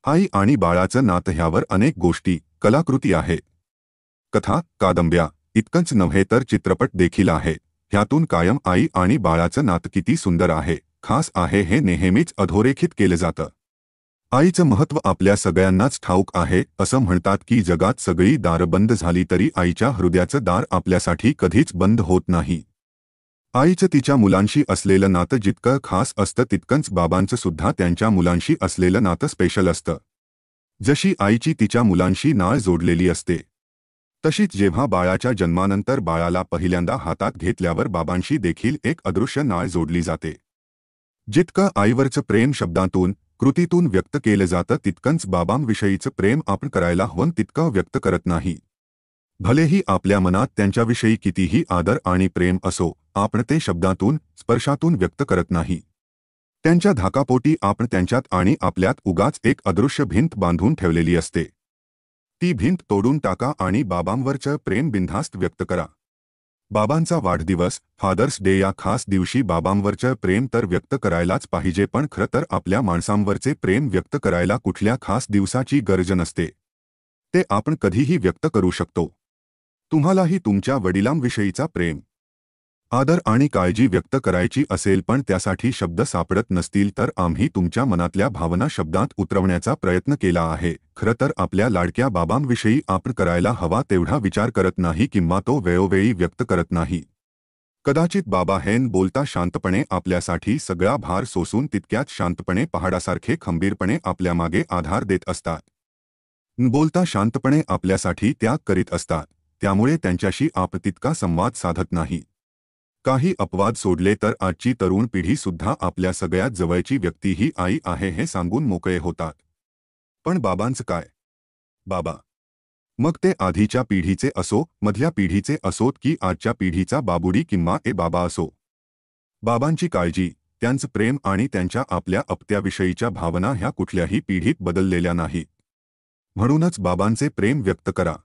आई आणि बाळाचं नातं ह्यावर अनेक गोष्टी, कलाकृती आहे. कथा, कादंबऱ्या इतकंच नव्हे तर चित्रपट देखील आहे. ह्यातून कायम आई आणि बाळाचं नातं किती सुंदर आहे, खास आहे हे नेहमीच अधोरेखित केलं जातं. आईचं महत्त्व आपल्या सगळ्यांनाच ठाऊक आहे. असं म्हणतात की जगात सगळी दारं बंद झाली तरी आईच्या हृदयाचं दार आपल्यासाठी कधीच बंद होत नाही. आईचं तिच्या मुलांशी असलेलं नातं जितकं खास असतं तितकंच बाबांचं सुद्धा त्यांच्या मुलांशी असलेलं नातं स्पेशल असतं. जशी आईची तिच्या मुलांशी नाळ जोडलेली असते, तशीच जेव्हा बाळाच्या जन्मानंतर बाळाला पहिल्यांदा हातात घेतल्यावर बाबांशी देखील एक अदृश्य नाळ जोडली जाते. जितकं आईवरचं प्रेम शब्दांतून, कृतीतून व्यक्त केलं जातं तितकंच बाबांविषयीचं प्रेम आपण करायला हवं तितकं व्यक्त करत नाही. भलेही आपल्या मनात त्यांच्याविषयी कितीही आदर आणि प्रेम असो, आपण ते शब्दांतून, स्पर्शातून व्यक्त करत नाही. त्यांच्या धाकापोटी आपण त्यांच्यात आणि आपल्यात उगाच एक अदृश्य भिंत बांधून ठेवलेली असते. ती भिंत तोडून टाका आणि बाबांवरचं प्रेम बिनधास्त व्यक्त करा. बाबांचा वाढदिवस, फादर्स डे या खास दिवशी बाबांवरचं प्रेम तर व्यक्त करायलाच पाहिजे, पण खरं तर आपल्या माणसांवरचे प्रेम व्यक्त करायला कुठल्या खास दिवसाची गरज नसते. ते आपण कधीही व्यक्त करू शकतो. तुम्हालाही तुमच्या वडिलांविषयीचा प्रेम, आदर आणि काळजी व्यक्त करायची असेल पण त्यासाठी शब्द सापडत नसतील तर आम्ही तुमच्या मनातल्या भावना शब्दात उतरवण्याचा प्रयत्न केला आहे. खरं तर आपल्या लाडक्या बाबांविषयी आपण करायला हवा तेवढा विचार करत नाही किंवा तो वेळोवेळी व्यक्त करत नाही. कदाचित बाबा हेन बोलता शांतपणे आपल्यासाठी सगळा भार सोसून तितक्यात शांतपणे पहाडासारखे खंबीरपणे आपल्यामागे आधार देत असतात. बोलता शांतपणे आपल्यासाठी त्याग करीत असतात. त्यामुळे त्यांच्याशी आपण तितका संवाद साधत नाही. काही अपवाद सोडले तर आजची तरुण पिढी सुद्धा आपल्या सगळ्यात जवळची व्यक्ती ही आई आहे हे सांगून मोकळे होतात. पण बाबांचं काय? बाबा, मग ते आधीच्या पिढीचे असो, मधल्या पिढीचे असोत की आजच्या पिढीचा बाबुडी किंवा बाबा असो, बाबांची काळजी, त्यांचं प्रेम आणि त्यांच्या आपल्या अपत्याविषयीच्या भावना ह्या कुठल्याही पिढीत बदललेल्या नाहीत. म्हणूनच बाबांचे प्रेम व्यक्त करा.